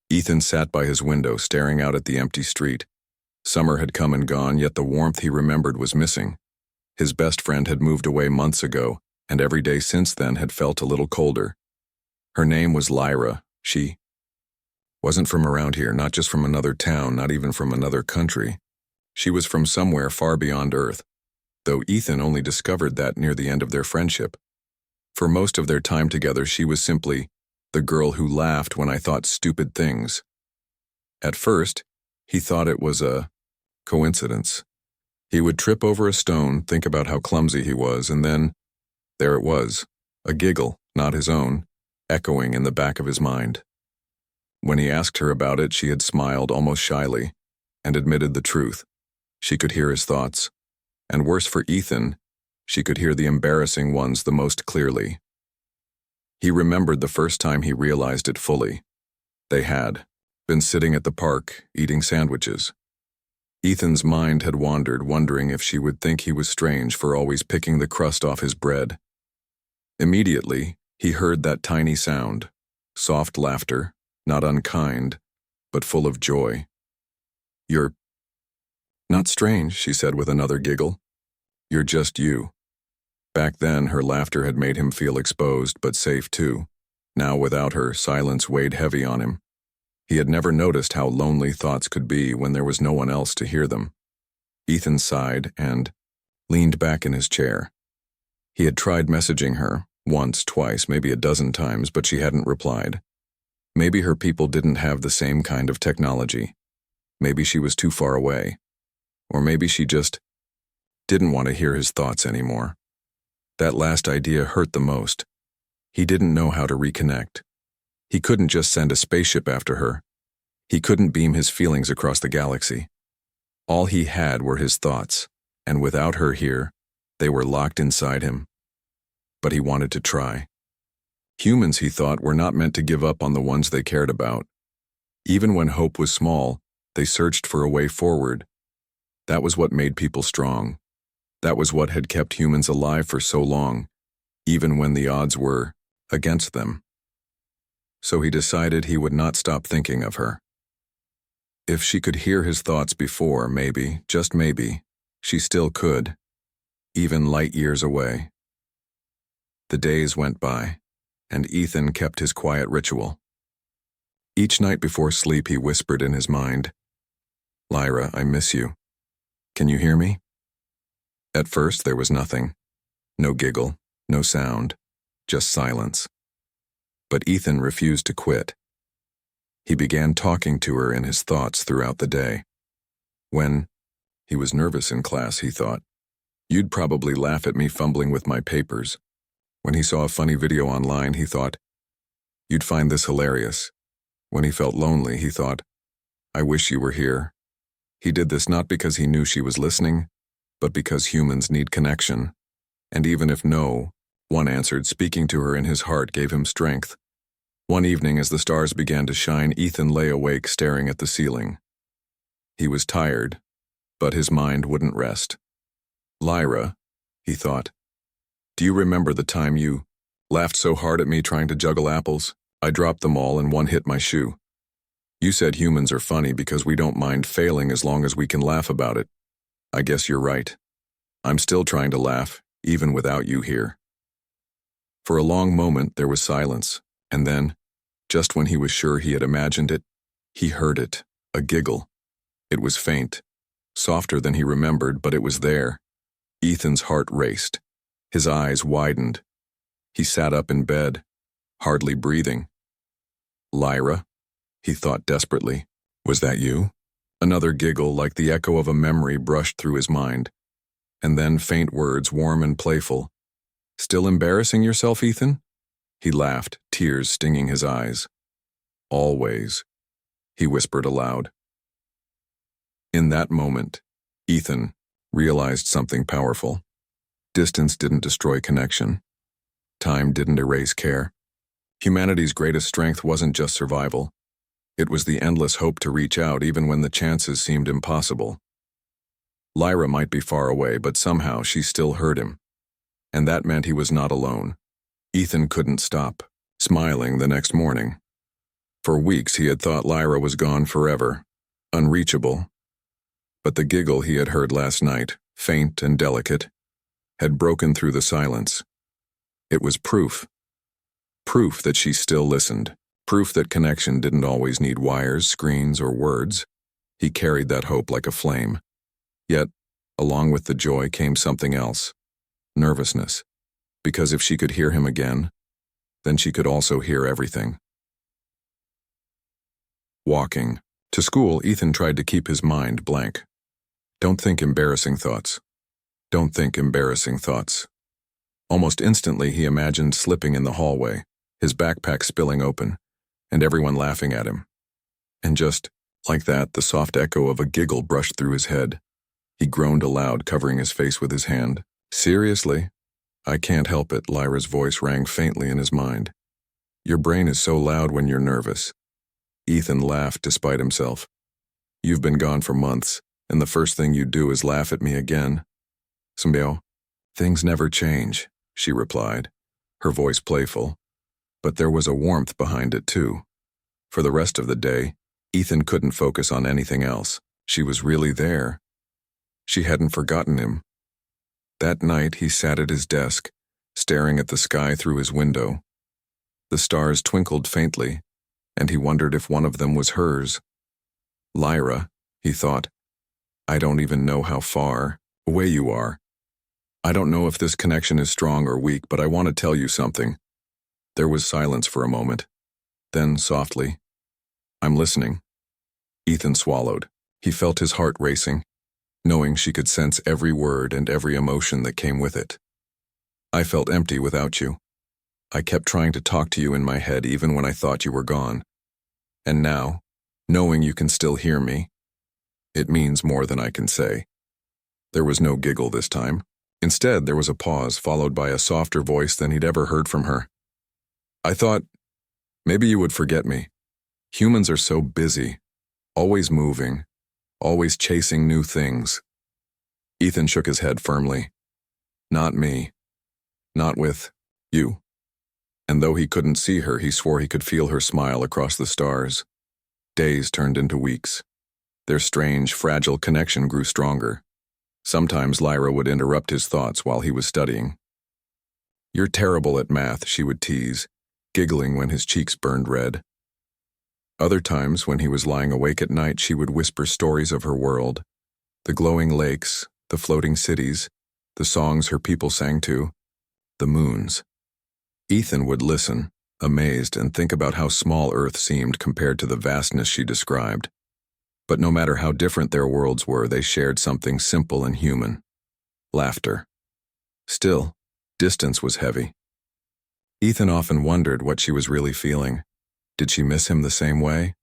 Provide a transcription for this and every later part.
Ethan sat by his window, staring out at the empty street. Summer had come and gone, yet the warmth he remembered was missing. His best friend had moved away months ago, and every day since then had felt a little colder. Her name was Lyra. She wasn't from around here, not just from another town, not even from another country. She was from somewhere far beyond Earth, though Ethan only discovered that near the end of their friendship. For most of their time together, she was simply the girl who laughed when I thought stupid things. At first, he thought it was a coincidence. He would trip over a stone, think about how clumsy he was, and then there it was, a giggle, not his own, echoing in the back of his mind. When he asked her about it, she had smiled almost shyly and admitted the truth. She could hear his thoughts. And worse for Ethan, she could hear the embarrassing ones the most clearly. He remembered the first time he realized it fully. They had been sitting at the park, eating sandwiches. Ethan's mind had wandered, wondering if she would think he was strange for always picking the crust off his bread. Immediately, he heard that tiny sound, soft laughter, not unkind, but full of joy. "You're not strange," she said with another giggle. "You're just you." Back then, her laughter had made him feel exposed, but safe too. Now, without her, silence weighed heavy on him. He had never noticed how lonely thoughts could be when there was no one else to hear them. Ethan sighed and leaned back in his chair. He had tried messaging her, once, twice, maybe a dozen times, but she hadn't replied. Maybe her people didn't have the same kind of technology. Maybe she was too far away. Or maybe she just didn't want to hear his thoughts anymore. That last idea hurt the most. He didn't know how to reconnect. He couldn't just send a spaceship after her. He couldn't beam his feelings across the galaxy. All he had were his thoughts, and without her here, they were locked inside him. But he wanted to try. Humans, he thought, were not meant to give up on the ones they cared about. Even when hope was small, they searched for a way forward. That was what made people strong. That was what had kept humans alive for so long, even when the odds were against them. So he decided he would not stop thinking of her. If she could hear his thoughts before, maybe, just maybe, she still could, even light years away. The days went by, and Ethan kept his quiet ritual. Each night before sleep, he whispered in his mind, "Lyra, I miss you. Can you hear me?" At first, there was nothing. No giggle, no sound, just silence. But Ethan refused to quit. He began talking to her in his thoughts throughout the day. When he was nervous in class, he thought, "You'd probably laugh at me fumbling with my papers." When he saw a funny video online, he thought, "You'd find this hilarious." When he felt lonely, he thought, "I wish you were here." He did this not because he knew she was listening, but because humans need connection. And even if no one answered, speaking to her in his heart gave him strength. One evening, as the stars began to shine, Ethan lay awake staring at the ceiling. He was tired, but his mind wouldn't rest. "Lyra," he thought, "do you remember the time you laughed so hard at me trying to juggle apples? I dropped them all and one hit my shoe. You said humans are funny because we don't mind failing as long as we can laugh about it. I guess you're right. I'm still trying to laugh, even without you here." For a long moment, there was silence, and then, just when he was sure he had imagined it, he heard it, a giggle. It was faint, softer than he remembered, but it was there. Ethan's heart raced. His eyes widened. He sat up in bed, hardly breathing. "Lyra?" he thought desperately. "Was that you?" Another giggle, like the echo of a memory, brushed through his mind. And then faint words, warm and playful. "Still embarrassing yourself, Ethan?" He laughed, tears stinging his eyes. "Always," he whispered aloud. In that moment, Ethan realized something powerful. Distance didn't destroy connection. Time didn't erase care. Humanity's greatest strength wasn't just survival. It was the endless hope to reach out even when the chances seemed impossible. Lyra might be far away, but somehow she still heard him. And that meant he was not alone. Ethan couldn't stop smiling the next morning. For weeks he had thought Lyra was gone forever, unreachable. But the giggle he had heard last night, faint and delicate, had broken through the silence. It was proof. Proof that she still listened. Proof that connection didn't always need wires, screens, or words. He carried that hope like a flame. Yet, along with the joy came something else. Nervousness. Because if she could hear him again, then she could also hear everything. Walking. To school, Ethan tried to keep his mind blank. Don't think embarrassing thoughts. Don't think embarrassing thoughts. Almost instantly he imagined slipping in the hallway, his backpack spilling open, and everyone laughing at him. And just like that, the soft echo of a giggle brushed through his head. He groaned aloud, covering his face with his hand. Seriously? I can't help it, Lyra's voice rang faintly in his mind. Your brain is so loud when you're nervous. Ethan laughed despite himself. You've been gone for months, and the first thing you do is laugh at me again. Symbio, things never change, she replied, her voice playful. But there was a warmth behind it too. For the rest of the day, Ethan couldn't focus on anything else. She was really there. She hadn't forgotten him. That night he sat at his desk, staring at the sky through his window. The stars twinkled faintly, and he wondered if one of them was hers. Lyra, he thought, I don't even know how far away you are. I don't know if this connection is strong or weak, but I want to tell you something. There was silence for a moment. Then, softly, I'm listening. Ethan swallowed. He felt his heart racing, knowing she could sense every word and every emotion that came with it. I felt empty without you. I kept trying to talk to you in my head even when I thought you were gone. And now, knowing you can still hear me, it means more than I can say. There was no giggle this time. Instead, there was a pause followed by a softer voice than he'd ever heard from her. I thought, maybe you would forget me. Humans are so busy, always moving, always chasing new things. Ethan shook his head firmly. Not me. Not with you. And though he couldn't see her, he swore he could feel her smile across the stars. Days turned into weeks. Their strange, fragile connection grew stronger. Sometimes Lyra would interrupt his thoughts while he was studying. You're terrible at math, she would tease, giggling when his cheeks burned red. Other times, when he was lying awake at night, she would whisper stories of her world, the glowing lakes, the floating cities, the songs her people sang to, the moons. Ethan would listen, amazed, and think about how small Earth seemed compared to the vastness she described. But no matter how different their worlds were, they shared something simple and human. Laughter. Still, distance was heavy. Ethan often wondered what she was really feeling. Did she miss him the same way?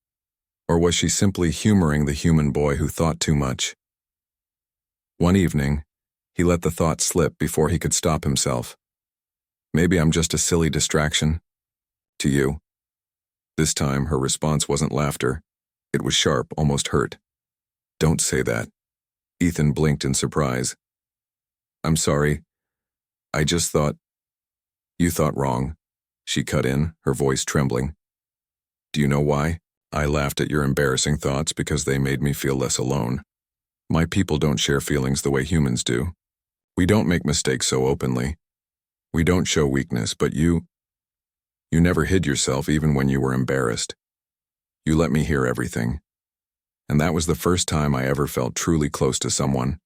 Or was she simply humoring the human boy who thought too much? One evening, he let the thought slip before he could stop himself. Maybe I'm just a silly distraction. To you. This time, her response wasn't laughter. It was sharp, almost hurt. Don't say that. Ethan blinked in surprise. I'm sorry. I just thought. You thought wrong. She cut in, her voice trembling. Do you know why? I laughed at your embarrassing thoughts because they made me feel less alone. My people don't share feelings the way humans do. We don't make mistakes so openly. We don't show weakness, but you never hid yourself even when you were embarrassed. You let me hear everything. And that was the first time I ever felt truly close to someone.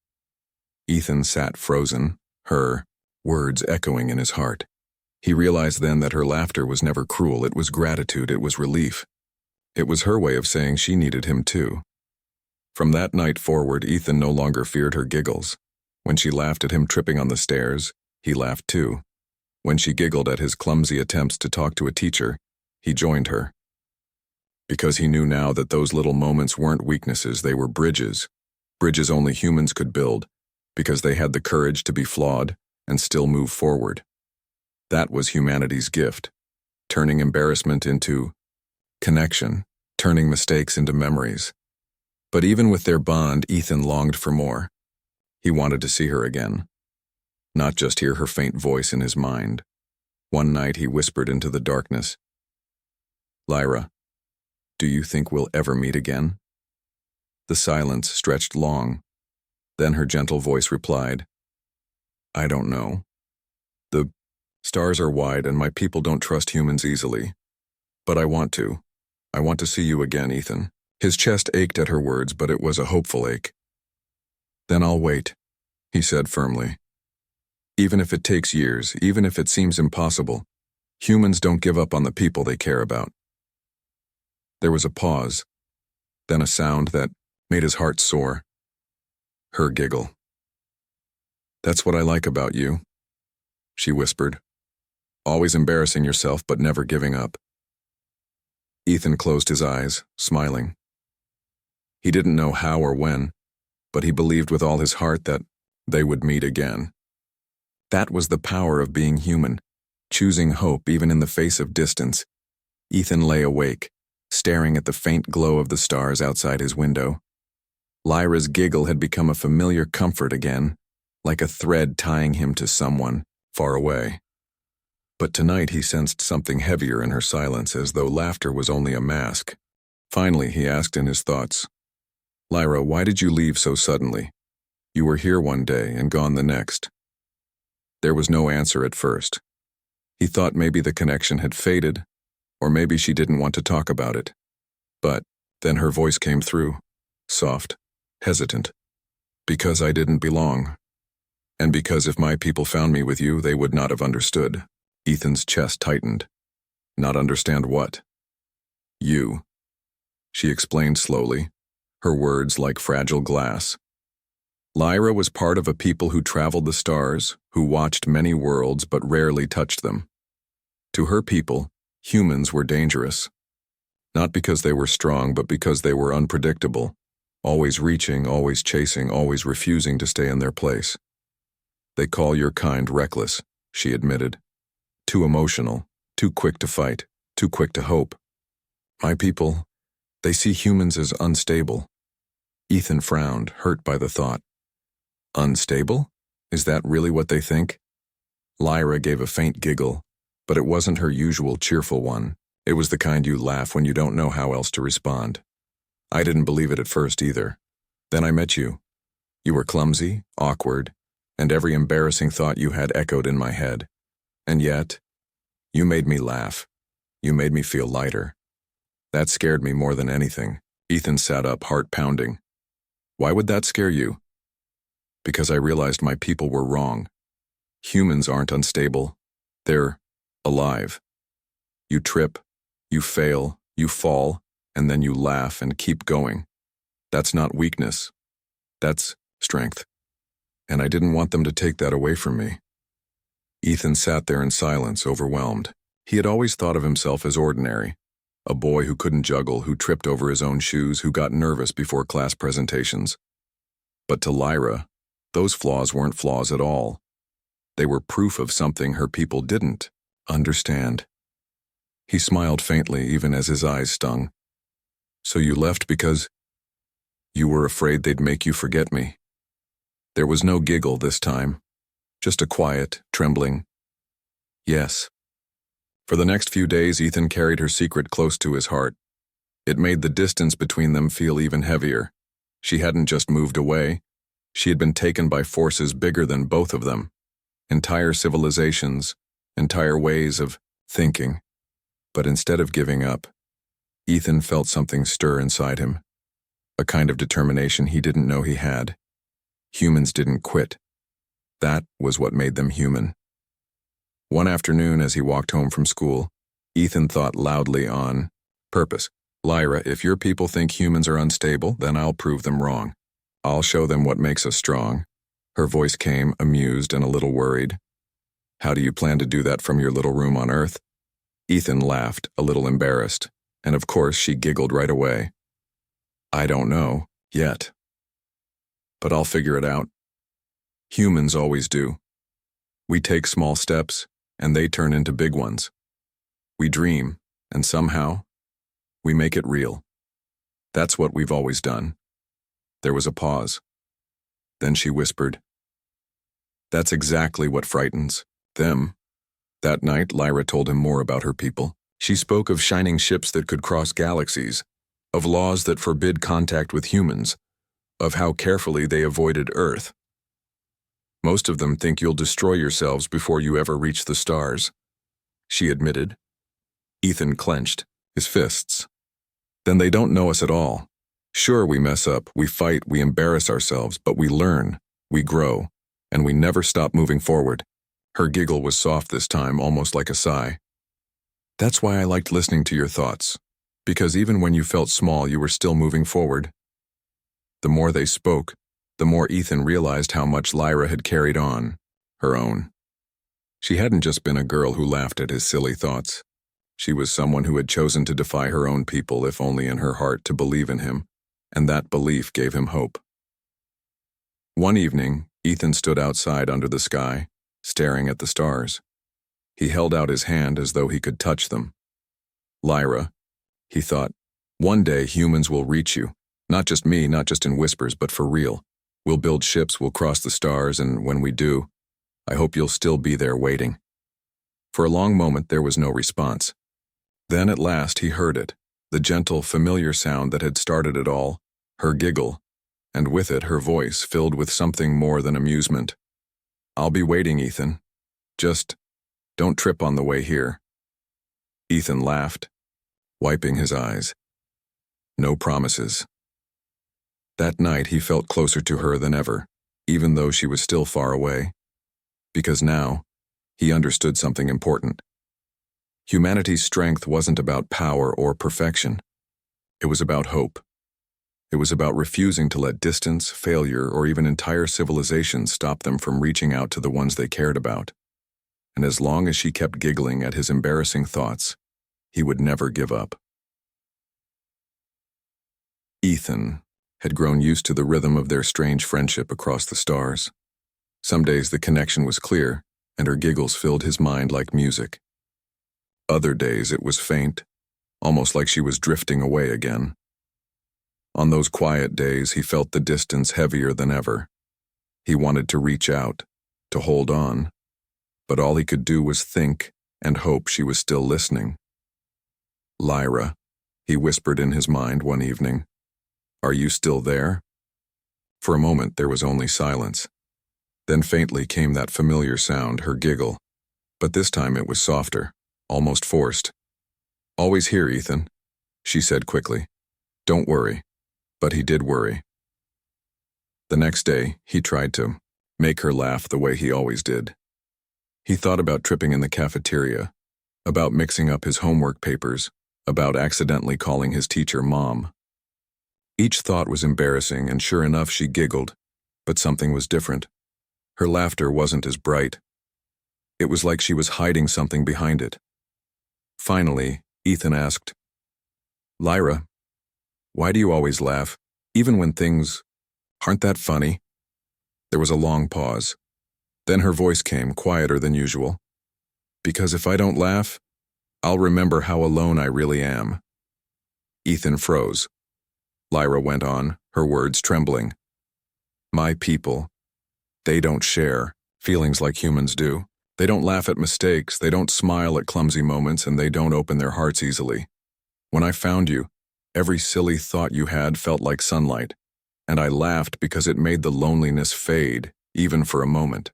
Ethan sat frozen, her words echoing in his heart. He realized then that her laughter was never cruel. It was gratitude. It was relief. It was her way of saying she needed him too. From that night forward, Ethan no longer feared her giggles. When she laughed at him tripping on the stairs, he laughed too. When she giggled at his clumsy attempts to talk to a teacher, he joined her. Because he knew now that those little moments weren't weaknesses, they were bridges. Bridges only humans could build, because they had the courage to be flawed and still move forward. That was humanity's gift, turning embarrassment into connection, turning mistakes into memories. But even with their bond, Ethan longed for more. He wanted to see her again, not just hear her faint voice in his mind. One night he whispered into the darkness, Lyra, Do you think we'll ever meet again? The silence stretched long. Then her gentle voice replied, I don't know. The stars are wide and my people don't trust humans easily. But I want to. I want to see you again, Ethan. His chest ached at her words, but it was a hopeful ache. Then I'll wait, he said firmly. Even if it takes years, even if it seems impossible, humans don't give up on the people they care about. There was a pause, then a sound that made his heart soar. Her giggle. That's what I like about you, she whispered. Always embarrassing yourself but never giving up. Ethan closed his eyes, smiling. He didn't know how or when, but he believed with all his heart that they would meet again. That was the power of being human, choosing hope even in the face of distance. Ethan lay awake, staring at the faint glow of the stars outside his window. Lyra's giggle had become a familiar comfort again, like a thread tying him to someone far away. But tonight he sensed something heavier in her silence, as though laughter was only a mask. Finally, he asked in his thoughts, Lyra, why did you leave so suddenly? You were here one day and gone the next. There was no answer at first. He thought maybe the connection had faded, or maybe she didn't want to talk about it. But then her voice came through, soft, hesitant. Because I didn't belong. And because if my people found me with you, they would not have understood. Ethan's chest tightened. Not understand what? You. She explained slowly, her words like fragile glass. Lyra was part of a people who traveled the stars, who watched many worlds but rarely touched them. To her people, humans were dangerous. Not because they were strong, but because they were unpredictable, always reaching, always chasing, always refusing to stay in their place. They call your kind reckless, she admitted. Too emotional, too quick to fight, too quick to hope. My people, they see humans as unstable. Ethan frowned, hurt by the thought. Unstable? Is that really what they think? Lyra gave a faint giggle, but it wasn't her usual cheerful one. It was the kind you laugh when you don't know how else to respond. I didn't believe it at first either. Then I met you. You were clumsy, awkward, and every embarrassing thought you had echoed in my head. And yet, you made me laugh. You made me feel lighter. That scared me more than anything. Ethan sat up, heart pounding. Why would that scare you? Because I realized my people were wrong. Humans aren't unstable. They're alive. You trip, you fail, you fall, and then you laugh and keep going. That's not weakness. That's strength. And I didn't want them to take that away from me. Ethan sat there in silence, overwhelmed. He had always thought of himself as ordinary. A boy who couldn't juggle, who tripped over his own shoes, who got nervous before class presentations. But to Lyra, those flaws weren't flaws at all. They were proof of something her people didn't understand. He smiled faintly, even as his eyes stung. So you left because you were afraid they'd make you forget me. There was no giggle this time. Just a quiet, trembling, yes. For the next few days, Ethan carried her secret close to his heart. It made the distance between them feel even heavier. She hadn't just moved away. She had been taken by forces bigger than both of them. Entire civilizations, entire ways of thinking. But instead of giving up, Ethan felt something stir inside him. A kind of determination he didn't know he had. Humans didn't quit. That was what made them human. One afternoon, as he walked home from school, Ethan thought loudly on purpose. Lyra, if your people think humans are unstable, then I'll prove them wrong. I'll show them what makes us strong. Her voice came, amused and a little worried. How do you plan to do that from your little room on Earth? Ethan laughed, a little embarrassed, and of course she giggled right away. I don't know, yet. But I'll figure it out. Humans always do. We take small steps, and they turn into big ones. We dream, and somehow, we make it real. That's what we've always done. There was a pause. Then she whispered, That's exactly what frightens them. That night, Lyra told him more about her people. She spoke of shining ships that could cross galaxies, of laws that forbid contact with humans, of how carefully they avoided Earth. Most of them think you'll destroy yourselves before you ever reach the stars, she admitted. Ethan clenched his fists. Then they don't know us at all. Sure, we mess up, we fight, we embarrass ourselves, but we learn, we grow, and we never stop moving forward. Her giggle was soft this time, almost like a sigh. That's why I liked listening to your thoughts, because even when you felt small, you were still moving forward. The more they spoke, the more Ethan realized how much Lyra had carried on, her own. She hadn't just been a girl who laughed at his silly thoughts. She was someone who had chosen to defy her own people, if only in her heart, to believe in him, and that belief gave him hope. One evening, Ethan stood outside under the sky, staring at the stars. He held out his hand as though he could touch them. Lyra, he thought, one day humans will reach you. Not just me, not just in whispers, but for real. We'll build ships, we'll cross the stars, and when we do, I hope you'll still be there waiting. For a long moment there was no response. Then at last he heard it, the gentle, familiar sound that had started it all, her giggle, and with it her voice filled with something more than amusement. I'll be waiting, Ethan. Just don't trip on the way here. Ethan laughed, wiping his eyes. No promises. That night he felt closer to her than ever, even though she was still far away. Because now, he understood something important. Humanity's strength wasn't about power or perfection. It was about hope. It was about refusing to let distance, failure, or even entire civilizations stop them from reaching out to the ones they cared about. And as long as she kept giggling at his embarrassing thoughts, he would never give up. Ethan had grown used to the rhythm of their strange friendship across the stars. Some days the connection was clear, and her giggles filled his mind like music. Other days it was faint, almost like she was drifting away again. On those quiet days he felt the distance heavier than ever. He wanted to reach out, to hold on, but all he could do was think and hope she was still listening. Lyra, he whispered in his mind one evening, are you still there? For a moment there was only silence. Then faintly came that familiar sound, her giggle, but this time it was softer, almost forced. Always here, Ethan, she said quickly. Don't worry. But he did worry. The next day, he tried to make her laugh the way he always did. He thought about tripping in the cafeteria, about mixing up his homework papers, about accidentally calling his teacher Mom. Each thought was embarrassing, and sure enough she giggled, but something was different. Her laughter wasn't as bright. It was like she was hiding something behind it. Finally, Ethan asked, Lyra, why do you always laugh, even when things aren't that funny? There was a long pause. Then her voice came, quieter than usual. Because if I don't laugh, I'll remember how alone I really am. Ethan froze. Lyra went on, her words trembling. My people, they don't share feelings like humans do. They don't laugh at mistakes, they don't smile at clumsy moments, and they don't open their hearts easily. When I found you, every silly thought you had felt like sunlight, and I laughed because it made the loneliness fade, even for a moment.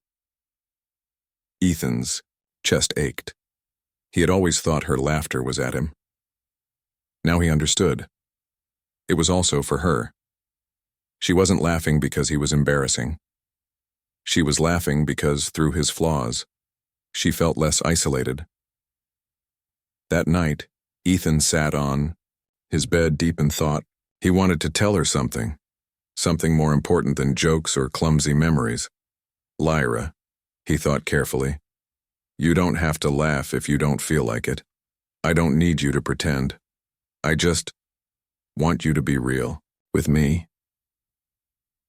Ethan's chest ached. He had always thought her laughter was at him. Now he understood. It was also for her. She wasn't laughing because he was embarrassing. She was laughing because, through his flaws, she felt less isolated. That night, Ethan sat on his bed deep in thought. He wanted to tell her something more important than jokes or clumsy memories. Lyra, he thought carefully, you don't have to laugh if you don't feel like it. I don't need you to pretend. I just want you to be real with me.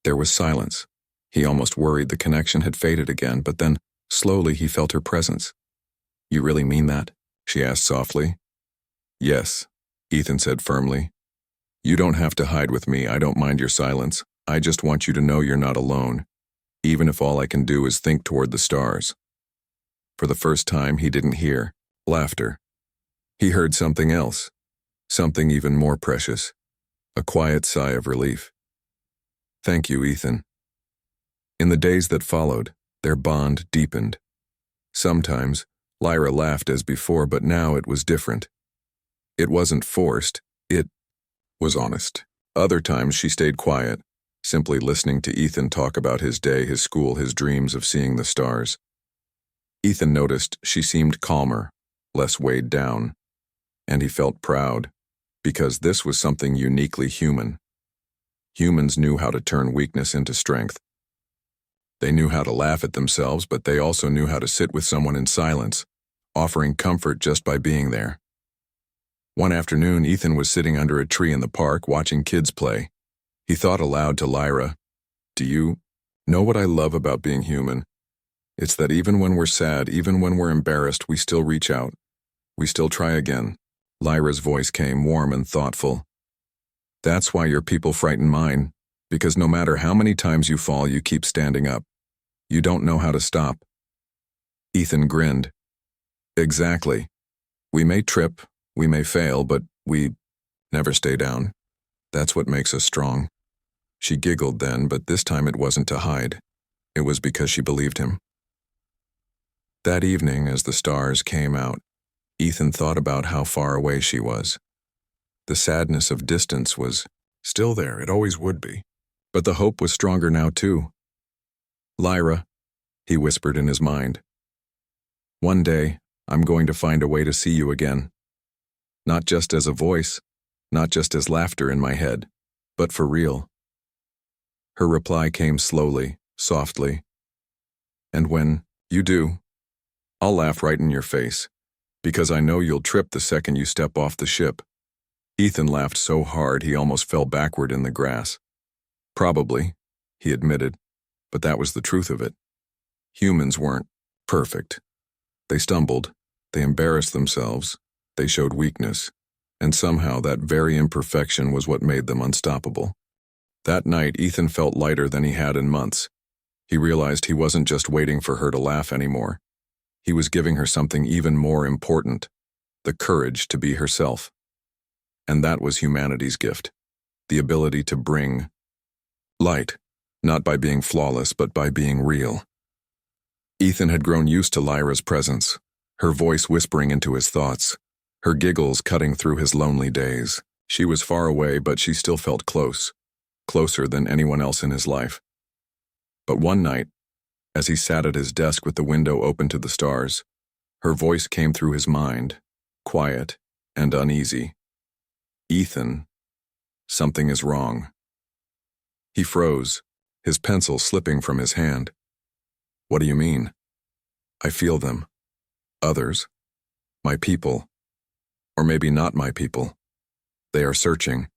There was silence. He almost worried the connection had faded again, but then slowly he felt her presence. You really mean that? She asked softly. Yes, Ethan said firmly. You don't have to hide with me. I don't mind your silence. I just want you to know you're not alone, even if all I can do is think toward the stars. For the first time, he didn't hear laughter. He heard something else, something even more precious, a quiet sigh of relief. "Thank you, Ethan." In the days that followed, their bond deepened. Sometimes, Lyra laughed as before, but now it was different. It wasn't forced, it was honest. Other times she stayed quiet, simply listening to Ethan talk about his day, his school, his dreams of seeing the stars. Ethan noticed she seemed calmer, less weighed down, and he felt proud, because this was something uniquely human. Humans knew how to turn weakness into strength. They knew how to laugh at themselves, but they also knew how to sit with someone in silence, offering comfort just by being there. One afternoon, Ethan was sitting under a tree in the park watching kids play. He thought aloud to Lyra, "Do you know what I love about being human? It's that even when we're sad, even when we're embarrassed, we still reach out. We still try again." Lyra's voice came warm and thoughtful. "That's why your people frighten mine, because no matter how many times you fall, you keep standing up. You don't know how to stop." Ethan grinned. "Exactly. We may trip, we may fail, but we never stay down. That's what makes us strong." She giggled then, but this time it wasn't to hide. It was because she believed him. That evening, as the stars came out, Ethan thought about how far away she was. The sadness of distance was still there, it always would be. But the hope was stronger now too. "Lyra," he whispered in his mind, "one day, I'm going to find a way to see you again. Not just as a voice, not just as laughter in my head, but for real." Her reply came slowly, softly. "And when you do, I'll laugh right in your face, because I know you'll trip the second you step off the ship." Ethan laughed so hard he almost fell backward in the grass. "Probably," he admitted, but that was the truth of it. Humans weren't perfect. They stumbled, they embarrassed themselves, they showed weakness, and somehow that very imperfection was what made them unstoppable. That night, Ethan felt lighter than he had in months. He realized he wasn't just waiting for her to laugh anymore. He was giving her something even more important, the courage to be herself. And that was humanity's gift, the ability to bring light, not by being flawless, but by being real. Ethan had grown used to Lyra's presence, her voice whispering into his thoughts, her giggles cutting through his lonely days. She was far away, but she still felt close, closer than anyone else in his life. But one night, as he sat at his desk with the window open to the stars, her voice came through his mind, quiet and uneasy. "Ethan, something is wrong." He froze, his pencil slipping from his hand. "What do you mean?" "I feel them. Others. My people. Or maybe not my people. They are searching.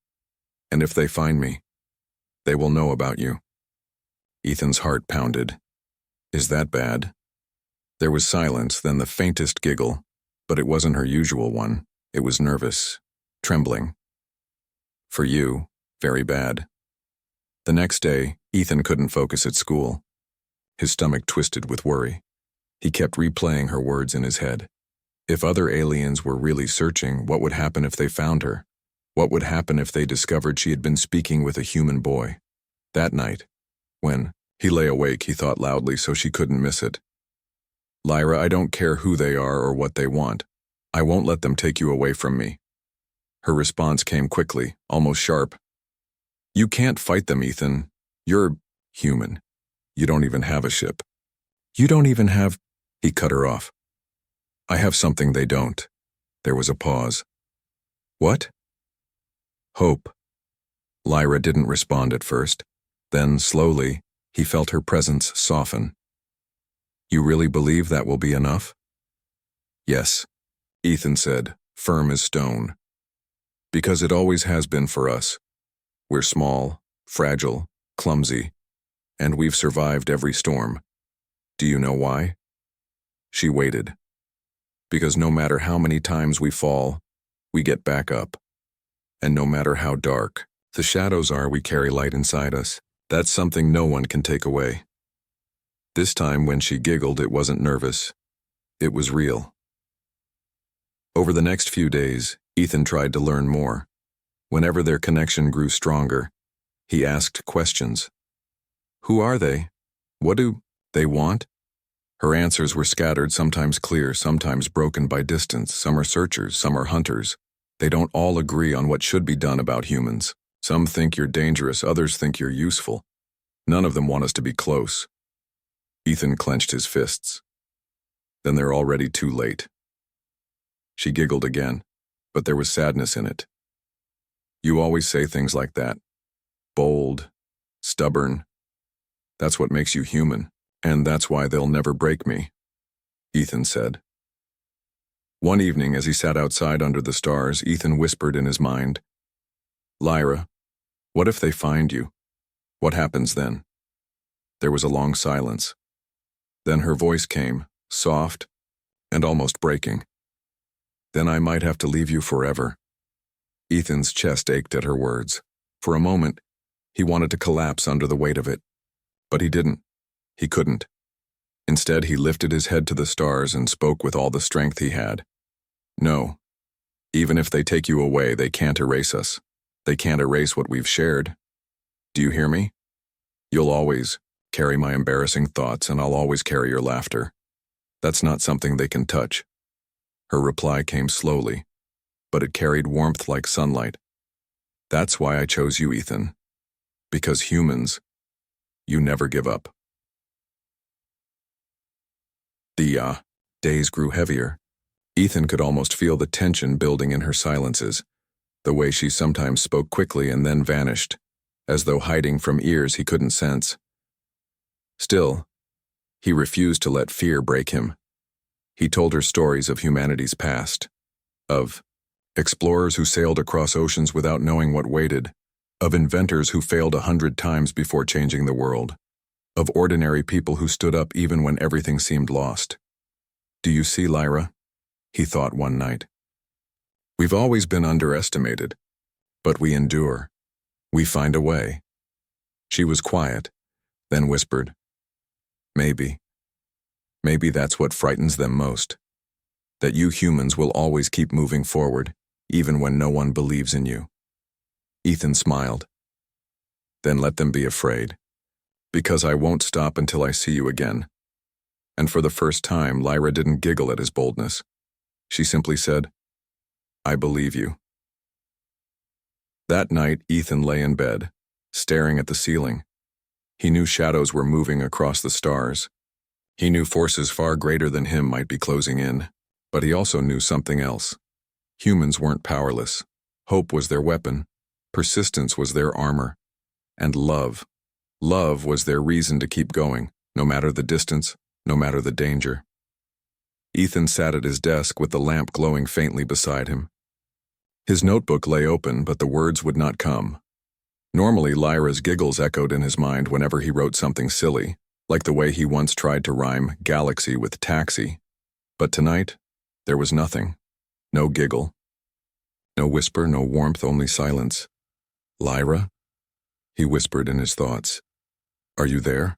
And if they find me, they will know about you." Ethan's heart pounded. "Is that bad?" There was silence, then the faintest giggle, but it wasn't her usual one. It was nervous, trembling. "For you, very bad." The next day, Ethan couldn't focus at school. His stomach twisted with worry. He kept replaying her words in his head. If other aliens were really searching, what would happen if they found her? What would happen if they discovered she had been speaking with a human boy? That night, when he lay awake, he thought loudly so she couldn't miss it. "Lyra, I don't care who they are or what they want. I won't let them take you away from me." Her response came quickly, almost sharp. "You can't fight them, Ethan. You're human. You don't even have a ship. You don't even have—" He cut her off. "I have something they don't." There was a pause. "What?" "Hope." Lyra didn't respond at first. Then, slowly, he felt her presence soften. "You really believe that will be enough?" "Yes," Ethan said, firm as stone. "Because it always has been for us. We're small, fragile, clumsy, and we've survived every storm. Do you know why?" She waited. "Because no matter how many times we fall, we get back up. And no matter how dark the shadows are, we carry light inside us. That's something no one can take away." This time when she giggled, it wasn't nervous. It was real. Over the next few days, Ethan tried to learn more. Whenever their connection grew stronger, he asked questions. Who are they? What do they want? Her answers were scattered, sometimes clear, sometimes broken by distance. Some are searchers, some are hunters. They don't all agree on what should be done about humans. Some think you're dangerous, others think you're useful. None of them want us to be close. Ethan clenched his fists. Then they're already too late. She giggled again, but there was sadness in it. You always say things like that. Bold, stubborn. That's what makes you human, and that's why they'll never break me, Ethan said. One evening, as he sat outside under the stars, Ethan whispered in his mind, Lyra, what if they find you? What happens then? There was a long silence. Then her voice came, soft and almost breaking. Then I might have to leave you forever. Ethan's chest ached at her words. For a moment, he wanted to collapse under the weight of it. But he didn't. He couldn't. Instead, he lifted his head to the stars and spoke with all the strength he had. No. Even if they take you away, they can't erase us. They can't erase what we've shared. Do you hear me? You'll always carry my embarrassing thoughts, and I'll always carry your laughter. That's not something they can touch. Her reply came slowly, but it carried warmth like sunlight. That's why I chose you, Ethan. Because humans, you never give up. The days grew heavier. Ethan could almost feel the tension building in her silences, the way she sometimes spoke quickly and then vanished, as though hiding from ears he couldn't sense. Still, he refused to let fear break him. He told her stories of humanity's past, of explorers who sailed across oceans without knowing what waited, of inventors who failed 100 times before changing the world, of ordinary people who stood up even when everything seemed lost. Do you see, Lyra? He thought one night. We've always been underestimated, but we endure. We find a way. She was quiet, then whispered, Maybe. Maybe that's what frightens them most. That you humans will always keep moving forward, even when no one believes in you. Ethan smiled. Then let them be afraid. Because I won't stop until I see you again. And for the first time, Lyra didn't giggle at his boldness. She simply said, I believe you. That night, Ethan lay in bed, staring at the ceiling. He knew shadows were moving across the stars. He knew forces far greater than him might be closing in, but he also knew something else. Humans weren't powerless. Hope was their weapon. Persistence was their armor. And love was their reason to keep going, no matter the distance, no matter the danger. Ethan sat at his desk with the lamp glowing faintly beside him. His notebook lay open, but the words would not come. Normally, Lyra's giggles echoed in his mind whenever he wrote something silly, like the way he once tried to rhyme galaxy with taxi. But tonight, there was nothing. No giggle. No whisper, no warmth, only silence. Lyra? He whispered in his thoughts. Are you there?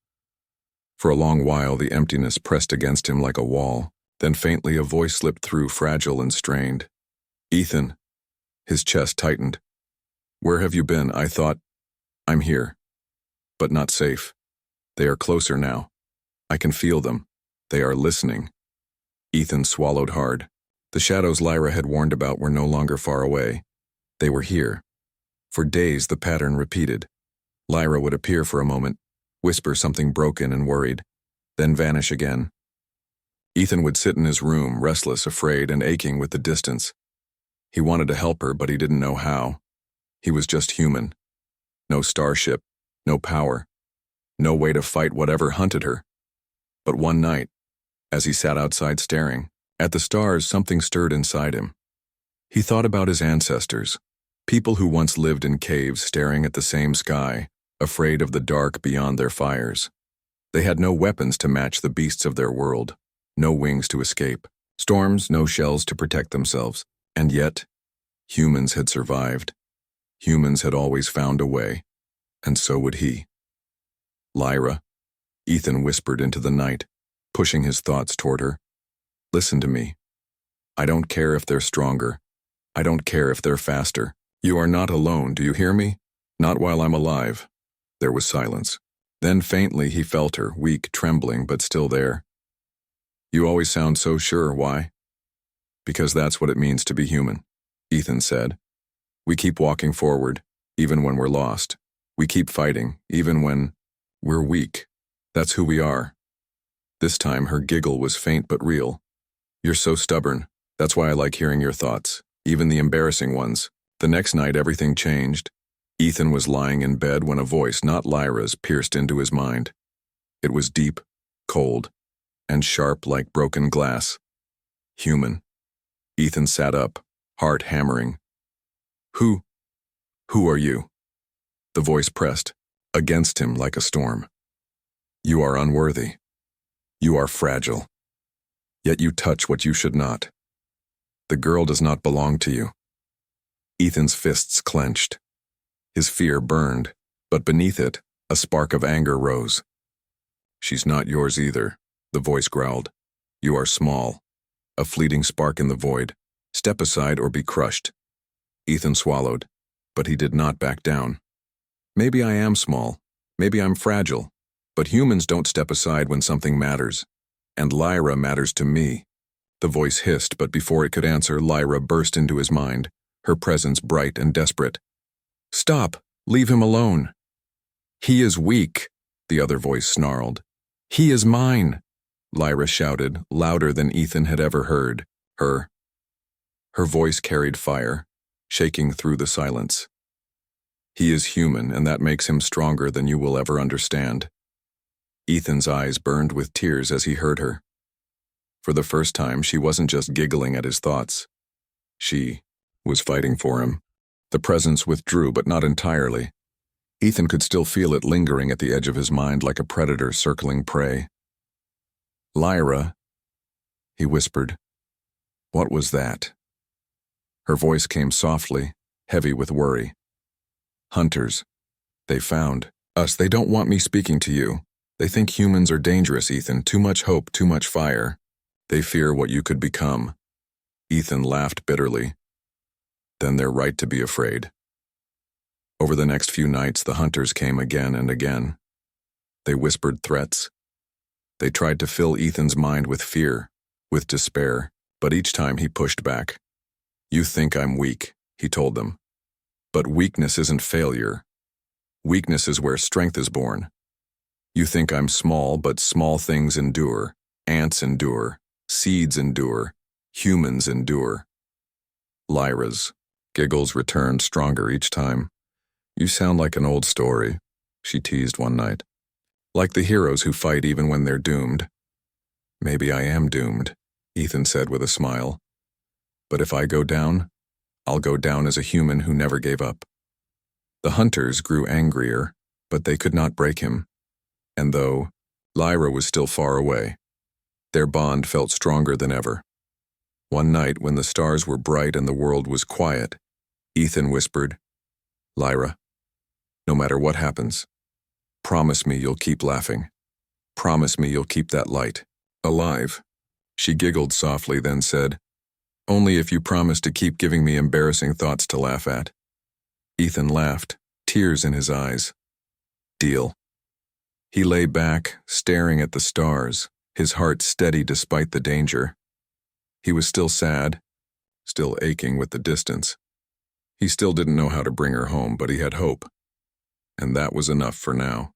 For a long while, the emptiness pressed against him like a wall. Then faintly a voice slipped through, fragile and strained. Ethan. His chest tightened. Where have you been? I thought. I'm here. But not safe. They are closer now. I can feel them. They are listening. Ethan swallowed hard. The shadows Lyra had warned about were no longer far away. They were here. For days the pattern repeated. Lyra would appear for a moment, whisper something broken and worried, then vanish again. Ethan would sit in his room, restless, afraid, and aching with the distance. He wanted to help her, but he didn't know how. He was just human. No starship, no power, no way to fight whatever hunted her. But one night, as he sat outside staring at the stars, something stirred inside him. He thought about his ancestors, people who once lived in caves staring at the same sky, afraid of the dark beyond their fires. They had no weapons to match the beasts of their world, no wings to escape, storms, no shells to protect themselves. And yet, humans had survived. Humans had always found a way, and so would he. Lyra, Ethan whispered into the night, pushing his thoughts toward her. Listen to me. I don't care if they're stronger. I don't care if they're faster. You are not alone, do you hear me? Not while I'm alive. There was silence. Then faintly he felt her, weak, trembling, but still there. You always sound so sure, why? Because that's what it means to be human, Ethan said. We keep walking forward, even when we're lost. We keep fighting, even when we're weak. That's who we are. This time her giggle was faint but real. You're so stubborn. That's why I like hearing your thoughts, even the embarrassing ones. The next night everything changed. Ethan was lying in bed when a voice, not Lyra's, pierced into his mind. It was deep, cold, and sharp like broken glass. Human. Ethan sat up, heart hammering. Who are you? The voice pressed against him like a storm. You are unworthy. You are fragile. Yet you touch what you should not. The girl does not belong to you. Ethan's fists clenched. His fear burned, but beneath it, a spark of anger rose. She's not yours either, the voice growled. You are small. A fleeting spark in the void. Step aside or be crushed. Ethan swallowed, but he did not back down. Maybe I am small. Maybe I'm fragile. But humans don't step aside when something matters. And Lyra matters to me. The voice hissed, but before it could answer, Lyra burst into his mind, her presence bright and desperate. Stop! Leave him alone! He is weak, the other voice snarled. He is mine! Lyra shouted, louder than Ethan had ever heard. Her voice carried fire, shaking through the silence. He is human, and that makes him stronger than you will ever understand. Ethan's eyes burned with tears as he heard her. For the first time, she wasn't just giggling at his thoughts. She was fighting for him. The presence withdrew, but not entirely. Ethan could still feel it lingering at the edge of his mind like a predator circling prey. Lyra, he whispered. What was that? Her voice came softly, heavy with worry. Hunters. They found us. They don't want me speaking to you. They think humans are dangerous, Ethan. Too much hope, too much fire. They fear what you could become. Ethan laughed bitterly. Then they're right to be afraid. Over the next few nights, the hunters came again and again. They whispered threats. They tried to fill Ethan's mind with fear, with despair, but each time he pushed back. You think I'm weak, he told them. But weakness isn't failure. Weakness is where strength is born. You think I'm small, but small things endure. Ants endure. Seeds endure. Humans endure. Lyra's giggles returned stronger each time. You sound like an old story, she teased one night. Like the heroes who fight even when they're doomed. Maybe I am doomed, Ethan said with a smile. But if I go down, I'll go down as a human who never gave up. The hunters grew angrier, but they could not break him. And though Lyra was still far away, their bond felt stronger than ever. One night, when the stars were bright and the world was quiet, Ethan whispered, Lyra, no matter what happens, promise me you'll keep laughing. Promise me you'll keep that light alive. She giggled softly, then said, only if you promise to keep giving me embarrassing thoughts to laugh at. Ethan laughed, tears in his eyes. Deal. He lay back, staring at the stars, his heart steady despite the danger. He was still sad, still aching with the distance. He still didn't know how to bring her home, but he had hope. And that was enough for now.